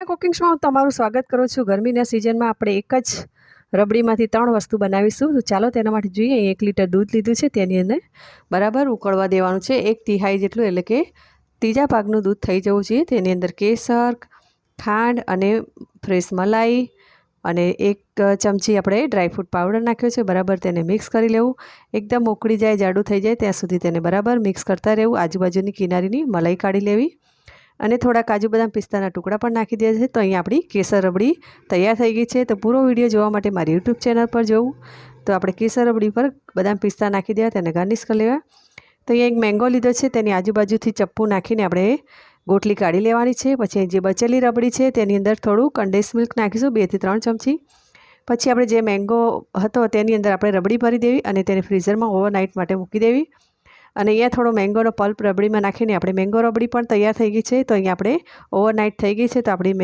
કુકિંગ્સમાં હું તમારું સ્વાગત કરું છું। ગરમીના સિઝનમાં આપણે એક જ રબડીમાંથી 3 વસ્તુ બનાવીશું। તો ચાલો તેના માટે જોઈએ। 1 લીટર દૂધ લીધું છે, તેની અંદર બરાબર ઉકળવા દેવાનું છે 1 તિહાઈ જેટલું, એટલે કે ત્રીજા ભાગનું દૂધ થઈ જવું જોઈએ। તેની અંદર કેસર, ખાંડ અને ફ્રેશ મલાઈ અને 1 ચમચી આપણે ડ્રાયફ્રૂટ પાવડર નાખ્યો છે। બરાબર તેને મિક્સ કરી લેવું। એકદમ ઉકળી જાય, જાડું થઈ જાય ત્યાં સુધી તેને બરાબર મિક્સ કરતા રહેવું। આજુબાજુની કિનારીની મલાઈ કાઢી લેવી અને થોડા કાજુ બદામ પિસ્તાના ટુકડા પણ નાખી દે છે। તો અહીં આપણી કેસર રબડી તૈયાર થઈ ગઈ છે। તો પૂરો વિડીયો જોવા માટે મારી યુટ્યુબ ચેનલ પર જવું। તો આપણે કેસર રબડી પર બદામ પિસ્તા નાખી દેવા, તેને ગાર્નિશ કરી લેવા। તો અહીંયા એક મેંગો લીધો છે, તેની આજુબાજુથી ચપ્પુ નાખીને આપણે ગોટલી કાઢી લેવાની છે। પછી જે બચેલી રબડી છે તેની અંદર થોડું કન્ડેન્સ મિલ્ક નાખીશું 2 થી 3 ચમચી। પછી આપણે જે મેંગો હતો તેની અંદર આપણે રબડી ભરી દેવી અને તેને ફ્રીઝરમાં ઓવરનાઇટ માટે મૂકી દેવી। અને અહીંયા થોડો મેંગોનો પલ્પ રબડીમાં નાખીને આપણે મેંગો રબડી પણ તૈયાર થઈ ગઈ છે। તો અહીંયા આપણે ઓવરનાઇટ થઈ ગઈ છે, તો આપણી